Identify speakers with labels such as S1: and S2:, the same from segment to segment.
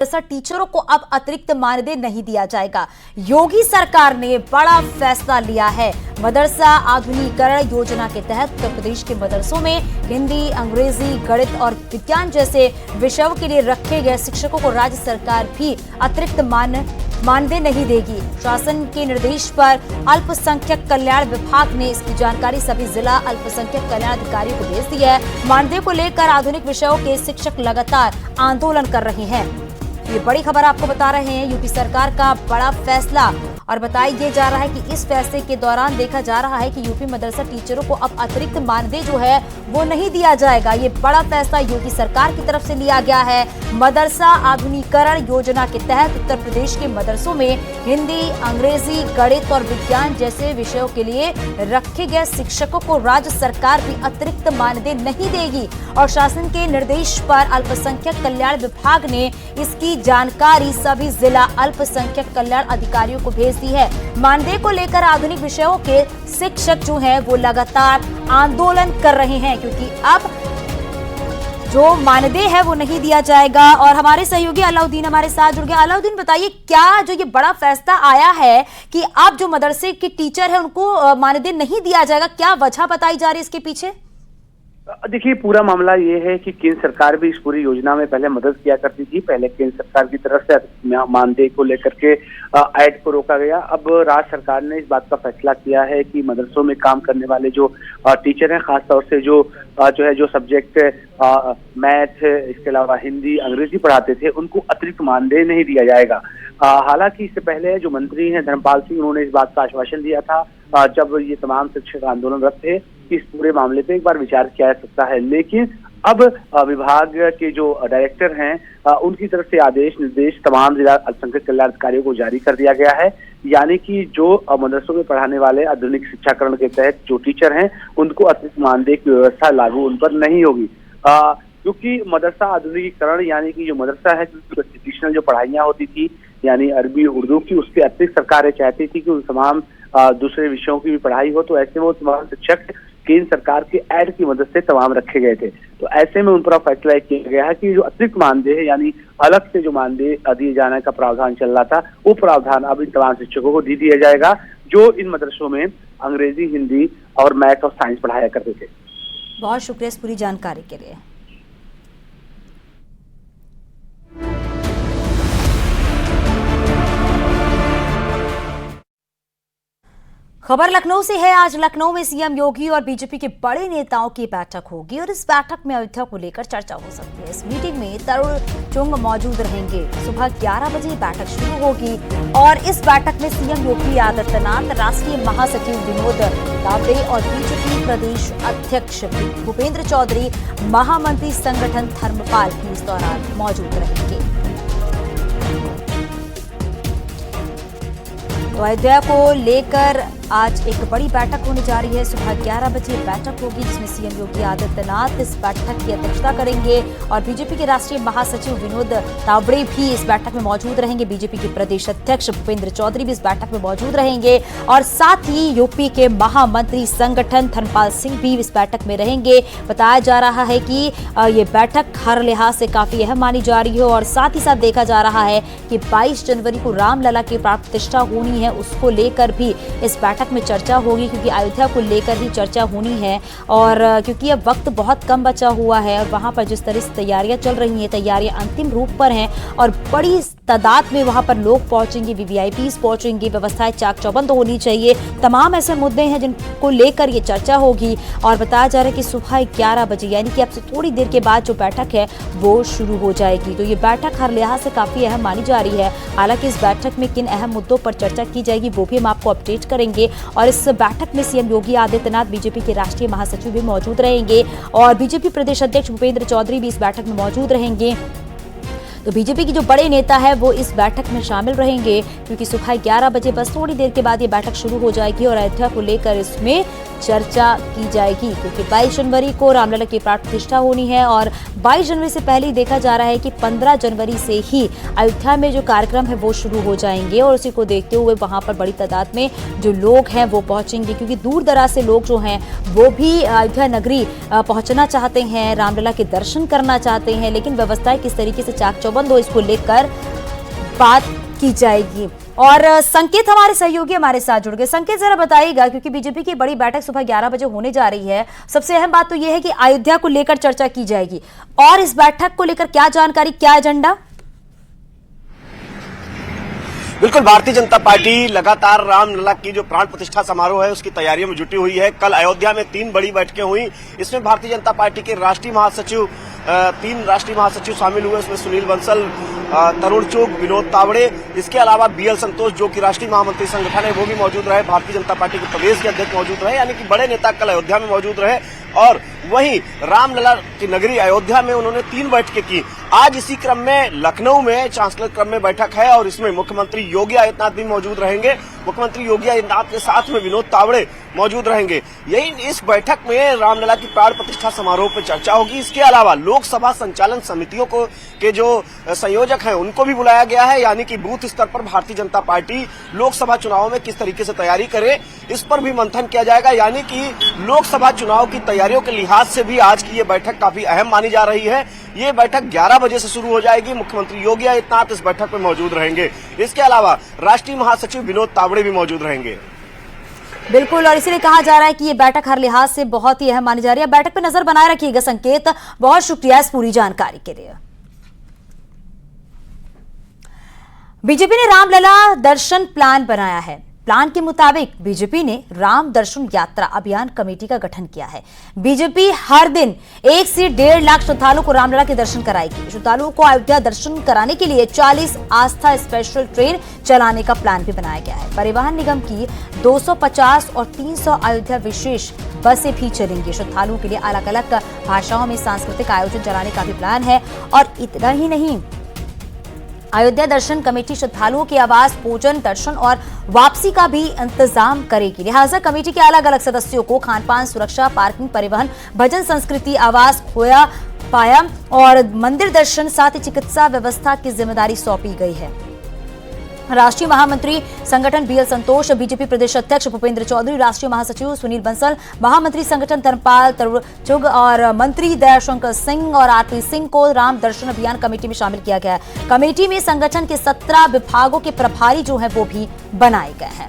S1: टीचरों को अब अतिरिक्त मानदेय नहीं दिया जाएगा। योगी सरकार ने बड़ा फैसला लिया है। मदरसा आधुनिकीकरण योजना के तहत उत्तर प्रदेश के मदरसों में हिंदी, अंग्रेजी, गणित और विज्ञान जैसे विषयों के लिए रखे गए शिक्षकों को राज्य सरकार भी अतिरिक्त मानदेय नहीं देगी। शासन के निर्देश पर अल्पसंख्यक कल्याण विभाग ने इसकी जानकारी सभी जिला अल्पसंख्यक कल्याण अधिकारियों को भेज दी है। मानदेय को लेकर आधुनिक विषयों के शिक्षक लगातार आंदोलन कर रहे हैं। ये बड़ी खबर आपको बता रहे हैं, यूपी सरकार का बड़ा फैसला। और बताया जा रहा है कि इस फैसले के दौरान देखा जा रहा है कि यूपी मदरसा टीचरों को अब अतिरिक्त मानदेय जो है वो नहीं दिया जाएगा। ये बड़ा फैसला योगी सरकार की तरफ से लिया गया है। मदरसा आधुनिकीकरण योजना के तहत उत्तर प्रदेश के मदरसों में हिंदी, अंग्रेजी, गणित और विज्ञान जैसे विषयों के लिए रखे गए शिक्षकों को राज्य सरकार भी अतिरिक्त मानदेय नहीं देगी। और शासन के निर्देश पर अल्पसंख्यक कल्याण विभाग ने इसकी जानकारी सभी जिला अल्पसंख्यक कल्याण अधिकारियों को भेज दी है। मानदेय को लेकर आधुनिक विषयों के शिक्षक जो हैं वो लगातार आंदोलन कर रहे हैं, क्योंकि अब जो मानदेय है वो नहीं दिया जाएगा। और हमारे सहयोगी अलाउद्दीन हमारे साथ जुड़ गया। अलाउद्दीन, बताइए क्या जो ये बड़ा फैसला आया है कि अब जो मदरसे के टीचर है उनको मानदेय नहीं दिया जाएगा, क्या वजह बताई जा रही है इसके पीछे?
S2: देखिए, पूरा मामला ये है कि केंद्र सरकार भी इस पूरी योजना में पहले मदद किया करती थी। पहले केंद्र सरकार की तरफ से मानदेय को लेकर के ऐड को रोका गया। अब राज्य सरकार ने इस बात का फैसला किया है कि मदरसों में काम करने वाले जो टीचर हैं, खासतौर से जो सब्जेक्ट मैथ, इसके अलावा हिंदी, अंग्रेजी पढ़ाते थे, उनको अतिरिक्त मानदेय नहीं दिया जाएगा। हालांकि इससे पहले जो मंत्री हैं धर्मपाल सिंह, उन्होंने इस बात का आश्वासन दिया था जब ये तमाम शिक्षक आंदोलनरत थे कि इस पूरे मामले पे एक बार विचार किया जा सकता है। लेकिन अब विभाग के जो डायरेक्टर हैं उनकी तरफ से आदेश निर्देश तमाम जिला अल्पसंख्यक कल्याण अधिकारियों को जारी कर दिया गया है। यानी कि जो मदरसों में पढ़ाने वाले आधुनिक शिक्षाकरण के तहत जो टीचर हैं उनको अतिरिक्त मानदेय की व्यवस्था लागू उन पर नहीं होगी। क्योंकि मदरसा आधुनिकीकरण यानी कि जो मदरसा है, ट्रेडिशनल जो पढ़ाइयाँ होती थी यानी अरबी, उर्दू की, उसके अतिरिक्त सरकारें चाहती थी कि उन तमाम दूसरे विषयों की भी पढ़ाई हो। तो ऐसे में वो तमाम शिक्षक केंद्र सरकार के ऐड की मदद से तमाम रखे गए थे। तो ऐसे में उन पर फैसला किया गया है कि जो अतिरिक्त मानदेय है यानी अलग से जो मानदेय दिए जाने का प्रावधान चल रहा था, वो प्रावधान अब इन तमाम शिक्षकों को दिया जाएगा जो इन मदरसों में अंग्रेजी, हिंदी और मैथ और साइंस पढ़ाया करते थे।
S1: बहुत शुक्रिया इस पूरी जानकारी के लिए। खबर लखनऊ से है। आज लखनऊ में सीएम योगी और बीजेपी के बड़े नेताओं की बैठक होगी और इस बैठक में अयोध्या को लेकर चर्चा हो सकती है। इस मीटिंग में तरुण चुंग मौजूद रहेंगे। सुबह 11 बजे बैठक शुरू होगी और इस बैठक में सीएम योगी आदित्यनाथ, राष्ट्रीय महासचिव विनोद तावड़े और बीजेपी प्रदेश अध्यक्ष भूपेंद्र चौधरी, महामंत्री संगठन धर्मपाल भी इस दौरान मौजूद रहेंगे। तो अयोध्या को लेकर आज एक बड़ी बैठक होने जा रही है। सुबह 11 बजे बैठक होगी जिसमें सीएम योगी आदित्यनाथ इस बैठक की अध्यक्षता करेंगे और बीजेपी के राष्ट्रीय महासचिव विनोद तावड़े भी इस बैठक में मौजूद रहेंगे। बीजेपी के प्रदेश अध्यक्ष भूपेंद्र चौधरी भी इस बैठक में मौजूद रहेंगे और साथ ही यूपी के महामंत्री संगठन धर्मपाल सिंह भी इस बैठक में रहेंगे। बताया जा रहा है कि ये बैठक हर लिहाज से काफी अहम मानी जा रही है और साथ ही साथ देखा जा रहा है कि 22 जनवरी को रामलला की प्राण प्रतिष्ठा होनी है, उसको लेकर भी इस बैठक में चर्चा होगी, क्योंकि अयोध्या को लेकर ही चर्चा होनी है। और क्योंकि अब वक्त बहुत कम बचा हुआ है और वहां पर जिस तरह से तैयारियां चल रही हैं, तैयारियां अंतिम रूप पर हैं और बड़ी तादाद में वहां पर लोग पहुंचेंगे, वीवीआईपीज पहुंचेंगे, व्यवस्थाएं चाक चौबंद होनी चाहिए। तमाम ऐसे मुद्दे हैं जिनको लेकर ये चर्चा होगी और बताया जा रहा है कि सुबह 11 बजे यानी कि अब से थोड़ी देर के बाद जो बैठक है वो शुरू हो जाएगी। तो ये बैठक हर लिहाज से काफी अहम मानी जा रही है। हालांकि इस बैठक में किन अहम मुद्दों पर चर्चा की जाएगी वो भी हम आपको अपडेट करेंगे। और इस बैठक में सीएम योगी आदित्यनाथ, बीजेपी के राष्ट्रीय महासचिव भी मौजूद रहेंगे और बीजेपी प्रदेश अध्यक्ष भूपेंद्र चौधरी भी इस बैठक में मौजूद रहेंगे। तो बीजेपी की जो बड़े नेता है वो इस बैठक में शामिल रहेंगे, क्योंकि सुबह 11 बजे बस थोड़ी देर के बाद ये बैठक शुरू हो जाएगी और अयोध्या को लेकर इसमें चर्चा की जाएगी, क्योंकि 22 जनवरी को रामलला की प्राण प्रतिष्ठा होनी है और 22 जनवरी से पहले ही देखा जा रहा है कि 15 जनवरी से ही अयोध्या में जो कार्यक्रम है वो शुरू हो जाएंगे और उसी को देखते हुए वहां पर बड़ी तादाद में जो लोग हैं वो पहुंचेंगे, क्योंकि दूर दराज से लोग जो हैं वो भी अयोध्या नगरी पहुंचना चाहते हैं, रामलला के दर्शन करना चाहते हैं। लेकिन व्यवस्थाएं किस तरीके से चाक चौबंद हो, इसको लेकर बात की जाएगी। और संकेत हमारे सहयोगी हमारे साथ जुड़ गए। संकेत, जरा बताइएगा, क्योंकि बीजेपी की बड़ी बैठक सुबह 11 बजे होने जा रही है। सबसे अहम बात तो यह है कि अयोध्या को लेकर चर्चा की जाएगी, और इस बैठक को लेकर क्या जानकारी, क्या एजेंडा?
S3: बिल्कुल, भारतीय जनता पार्टी लगातार रामलला की जो प्राण प्रतिष्ठा समारोह है उसकी तैयारियों में जुटी हुई है। कल अयोध्या में 3 बड़ी बैठकें हुई। इसमें भारतीय जनता पार्टी के राष्ट्रीय महासचिव 3 राष्ट्रीय महासचिव शामिल हुए। उसमें सुनील बंसल, तरुण चुग, विनोद तावड़े, इसके अलावा बीएल संतोष जो कि राष्ट्रीय महामंत्री संगठन है वो भी मौजूद रहे। भारतीय जनता पार्टी के प्रदेश के अध्यक्ष मौजूद रहे, यानी कि बड़े नेता कल अयोध्या में मौजूद रहे। और वहीं रामलला की नगरी अयोध्या में उन्होंने 3 बैठकें की। आज इसी क्रम में लखनऊ में चांसलर क्रम में बैठक है और इसमें मुख्यमंत्री योगी आदित्यनाथ भी मौजूद रहेंगे। मुख्यमंत्री योगी आदित्यनाथ के साथ में विनोद तावड़े मौजूद रहेंगे। यही इस बैठक में रामलला की प्राण प्रतिष्ठा समारोह पर चर्चा होगी। इसके अलावा लोकसभा संचालन समितियों को के जो संयोजक हैं उनको भी बुलाया गया है, यानी कि बूथ स्तर पर भारतीय जनता पार्टी लोकसभा चुनाव में किस तरीके से तैयारी करे, इस पर भी मंथन किया जाएगा। यानी कि लोकसभा चुनाव की तैयारियों के लिहाज से भी आज की ये बैठक काफी अहम मानी जा रही है। ये बैठक 11 बजे से शुरू हो जाएगी। मुख्यमंत्री योगी आदित्यनाथ इस बैठक में मौजूद रहेंगे। इसके अलावा राष्ट्रीय महासचिव विनोद तावड़े भी मौजूद रहेंगे।
S1: बिल्कुल, और इसीलिए कहा जा रहा है कि ये बैठक हर लिहाज से बहुत ही अहम मानी जा रही है। बैठक पे नजर बनाए रखिएगा। संकेत, बहुत शुक्रिया इस पूरी जानकारी के लिए। बीजेपी ने रामलला दर्शन प्लान बनाया है। प्लान के मुताबिक बीजेपी ने राम दर्शन यात्रा अभियान कमेटी का गठन किया है। बीजेपी हर दिन 1 से 1.5 लाख श्रद्धालुओं को रामलला के दर्शन कराएगी। श्रद्धालुओं को अयोध्या दर्शन कराने के लिए 40 आस्था स्पेशल ट्रेन चलाने का प्लान भी बनाया गया है। परिवहन निगम की 250 और 300 अयोध्या विशेष बसें भी चलेंगी। श्रद्धालुओं के लिए अलग अलग भाषाओं में सांस्कृतिक आयोजन चलाने का भी प्लान है। और इतना ही नहीं, अयोध्या दर्शन कमेटी श्रद्धालुओं के आवास, भोजन, दर्शन और वापसी का भी इंतजाम करेगी। लिहाजा कमेटी के अलग अलग सदस्यों को खान पान, सुरक्षा, पार्किंग, परिवहन, भजन, संस्कृति, आवास, खोया पाया और मंदिर दर्शन, साथ ही चिकित्सा व्यवस्था की जिम्मेदारी सौंपी गई है। राष्ट्रीय महामंत्री संगठन बीएल संतोष, बीजेपी प्रदेश अध्यक्ष भूपेंद्र चौधरी, राष्ट्रीय महासचिव सुनील बंसल, महामंत्री संगठन धर्मपाल, तरुण चुग और मंत्री दयाशंकर सिंह और आरपी सिंह को राम दर्शन अभियान कमेटी में शामिल किया गया है। कमेटी में संगठन के 17 विभागों के प्रभारी जो है वो भी बनाए गए हैं।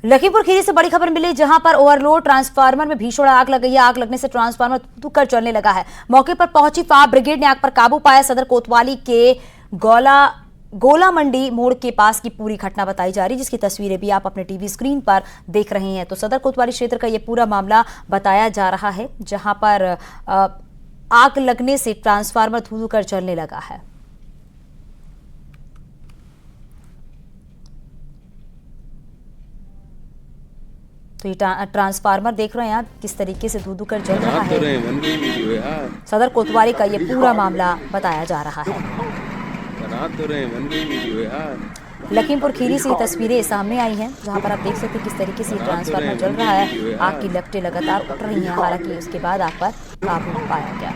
S1: लखीमपुर खीरी से बड़ी खबर मिली, जहां पर ओवरलोड ट्रांसफार्मर में भीषण आग लग गई है। आग लगने से ट्रांसफार्मर धुकर जलने लगा है। मौके पर पहुंची फायर ब्रिगेड ने आग पर काबू पाया। सदर कोतवाली के गोला मंडी मोड़ के पास की पूरी घटना बताई जा रही है, जिसकी तस्वीरें भी आप अपने टीवी स्क्रीन पर देख रहे हैं। तो सदर कोतवाली क्षेत्र का यह पूरा मामला बताया जा रहा है, जहां पर आग लगने से ट्रांसफार्मर धुकर जलने लगा है। तो ये ट्रांसफार्मर देख रहे हैं आप किस तरीके से धू कर जल रहा है। सदर कोतवाली का ये पूरा मामला बताया जा रहा है। लखीमपुर खीरी से ये तस्वीरें सामने आई हैं, जहां पर आप देख सकते हैं किस तरीके से ट्रांसफार्मर जल रहा है। आग की लपटें लगातार उठ रही हैं, हालांकि उसके बाद आग पर काबू पाया गया।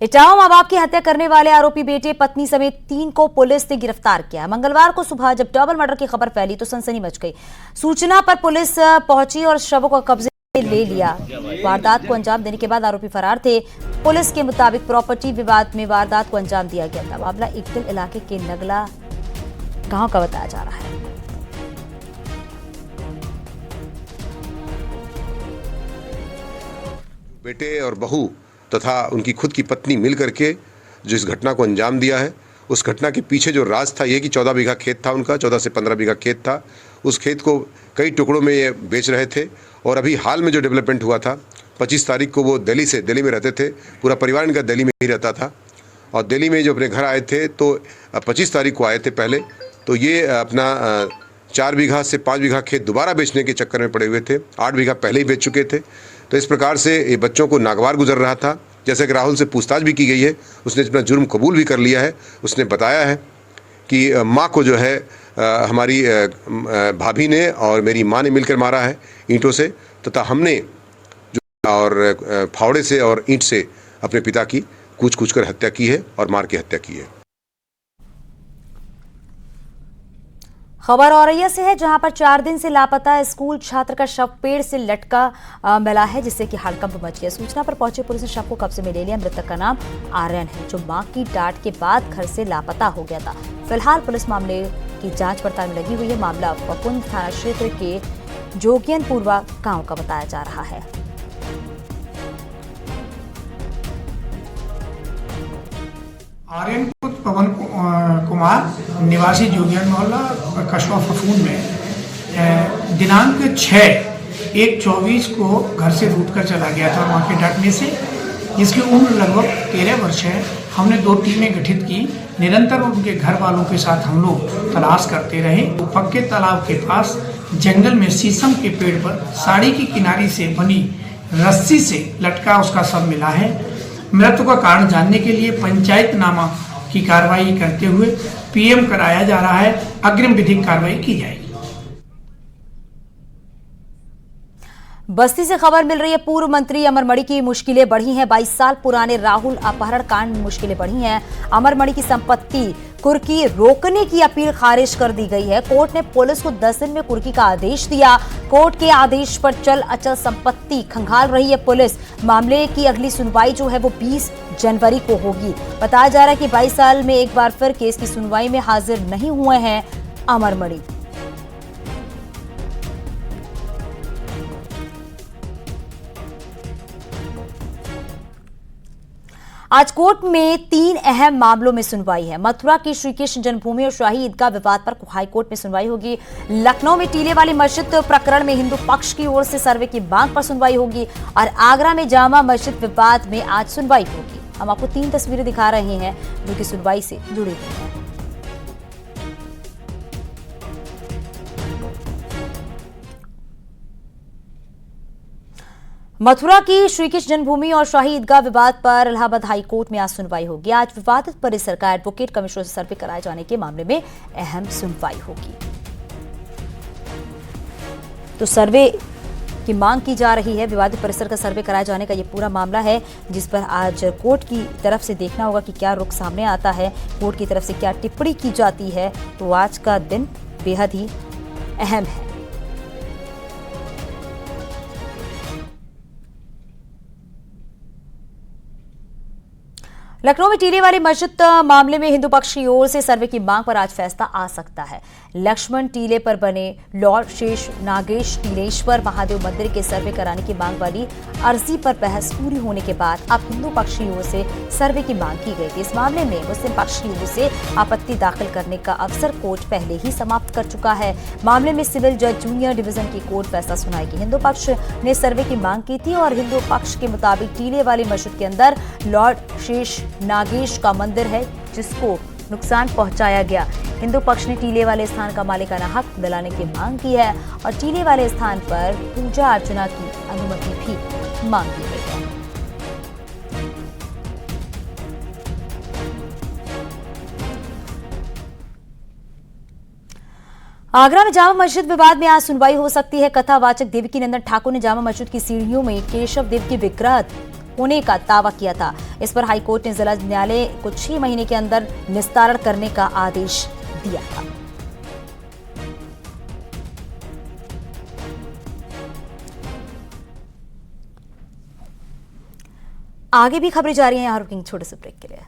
S1: इटावा मां बाप की हत्या करने वाले आरोपी बेटे, पत्नी समेत 3 को पुलिस ने गिरफ्तार किया। मंगलवार को सुबह जब डबल मर्डर की खबर फैली तो सनसनी मच गई। सूचना पर पुलिस पहुंची और शवों को कब्जे में ले लिया। वारदात को अंजाम देने के बाद आरोपी फरार थे। पुलिस के मुताबिक प्रॉपर्टी विवाद में वारदात को अंजाम दिया गया था। मामला इकदिल इलाके के नगला गांव का बताया जा रहा है।
S4: बेटे और बहू तथा उनकी खुद की पत्नी मिल करके जो इस घटना को अंजाम दिया है, उस घटना के पीछे जो राज था ये कि 14 बीघा खेत था उनका, 14 से 15 बीघा खेत था। उस खेत को कई टुकड़ों में ये बेच रहे थे। और अभी हाल में जो डेवलपमेंट हुआ था, 25 तारीख को वो दिल्ली में रहते थे, पूरा परिवार इनका दिल्ली में ही रहता था। और दिल्ली में जो अपने घर आए थे तो 25 तारीख को आए थे पहले, तो ये अपना 4 बीघा से 5 बीघा खेत दोबारा बेचने के चक्कर में पड़े हुए थे। 8 बीघा पहले ही बेच चुके थे। तो इस प्रकार से ये बच्चों को नागवार गुजर रहा था। जैसे कि राहुल से पूछताछ भी की गई है, उसने अपना जुर्म कबूल भी कर लिया है। उसने बताया है कि माँ को जो है हमारी भाभी ने और मेरी माँ ने मिलकर मारा है ईंटों से, तथा हमने जो और फावड़े से और ईंट से अपने पिता की कूच कूच कर हत्या की है और मार के हत्या की है।
S1: खबर औरैया से है, जहां पर 4 दिन से लापता स्कूल छात्र का शव पेड़ से लटका मिला है, जिससे कि हड़कंप मच गया। सूचना पर पहुंचे पुलिस ने शव को कब्जे में ले लिया। मृतक का नाम आर्यन है, जो मां की डांट के बाद घर से लापता हो गया था। फिलहाल पुलिस मामले की जांच पड़ताल में लगी हुई है। मामला पपुंद थाना क्षेत्र के जोगियनपुरवा गांव का बताया जा रहा है।
S5: आर्यन पुत्र पवन कुमार निवासी जोगियन मोहल्ला कस्बा फफून में दिनांक 6/1/24 को घर से रूठकर चला गया था मां के डांटने से, जिसकी उम्र लगभग 13 वर्ष है। हमने 2 टीमें गठित की। निरंतर उनके घर वालों के साथ हम लोग तलाश करते रहे। पक्के तालाब के पास जंगल में शीशम के पेड़ पर साड़ी की किनारी से बनी रस्सी से लटका उसका शव मिला है। मृत्यु का कारण जानने के लिए पंचायतनामा की कार्रवाई करते हुए पीएम कराया जा रहा है। अग्रिम विधिक कार्रवाई की जाएगी।
S1: बस्ती से खबर मिल रही है, पूर्व मंत्री अमरमणि की मुश्किलें बढ़ी हैं। 22 साल पुराने राहुल अपहरण कांड में मुश्किलें बढ़ी हैं। अमरमणि की संपत्ति कुर्की रोकने की अपील खारिज कर दी गई है। कोर्ट ने पुलिस को 10 दिन में कुर्की का आदेश दिया। कोर्ट के आदेश पर चल अचल संपत्ति खंगाल रही है पुलिस। मामले की अगली सुनवाई जो है वो 20 जनवरी को होगी। बताया जा रहा है कि 22 साल में एक बार फिर केस की सुनवाई में हाजिर नहीं हुए हैं अमरमणि। आज कोर्ट में 3 अहम मामलों में सुनवाई है। मथुरा की श्री कृष्ण जन्मभूमि और शाही ईदगाह विवाद पर हाईकोर्ट में सुनवाई होगी। लखनऊ में टीले वाली मस्जिद प्रकरण में हिंदू पक्ष की ओर से सर्वे की मांग पर सुनवाई होगी और आगरा में जामा मस्जिद विवाद में आज सुनवाई होगी। हम आपको 3 तस्वीरें दिखा रहे हैं जो कि सुनवाई से जुड़ी हुई हैं। मथुरा की श्री कृष्ण जन्मभूमि और शाही ईदगाह विवाद पर इलाहाबाद हाई कोर्ट में आज सुनवाई होगी। आज विवादित परिसर का एडवोकेट कमिश्नर से सर्वे कराए जाने के मामले में अहम सुनवाई होगी। तो सर्वे की मांग की जा रही है। विवादित परिसर का सर्वे कराए जाने का ये पूरा मामला है, जिस पर आज कोर्ट की तरफ से देखना होगा कि क्या रुख सामने आता है, कोर्ट की तरफ से क्या टिप्पणी की जाती है। तो आज का दिन बेहद ही अहम है। लखनऊ में टीले वाली मस्जिद मामले में हिंदू पक्ष की ओर से सर्वे की मांग पर आज फैसला आ सकता है। लक्ष्मण टीले पर बने लॉर्ड शेष नागेश टीलेश्वर महादेव मंदिर के सर्वे कराने की मांग वाली अर्जी पर बहस पूरी होने के बाद अब हिंदू पक्ष की ओर से सर्वे की मांग की गई थी। इस मामले में मुस्लिम पक्ष की ओर से आपत्ति दाखिल करने का अवसर कोर्ट पहले ही समाप्त कर चुका है। मामले में सिविल जज जूनियर डिवीजन की कोर्ट फैसला सुनाएगी। हिंदू पक्ष ने सर्वे की मांग की थी और हिंदू पक्ष के मुताबिक टीले वाली मस्जिद के अंदर लॉर्ड शेष नागेश का मंदिर है, जिसको नुकसान पहुंचाया गया। हिंदू पक्ष ने टीले वाले स्थान का मालिकाना हक दिलाने की मांग की है और टीले वाले स्थान पर पूजा अर्चना की अनुमति भी मांगी गई है। आगरा में जामा मस्जिद विवाद में आज सुनवाई हो सकती है। कथावाचक देवकी नंदन ठाकुर ने जामा मस्जिद की सीढ़ियों में केशव देव की विग्रह होने का दावा किया था। इस पर हाईकोर्ट ने जिला न्यायालय को 6 महीने के अंदर निस्तारण करने का आदेश दिया था। आगे भी खबरें जारी हैं, यहाँ रुकेंगे छोटे से ब्रेक के लिए।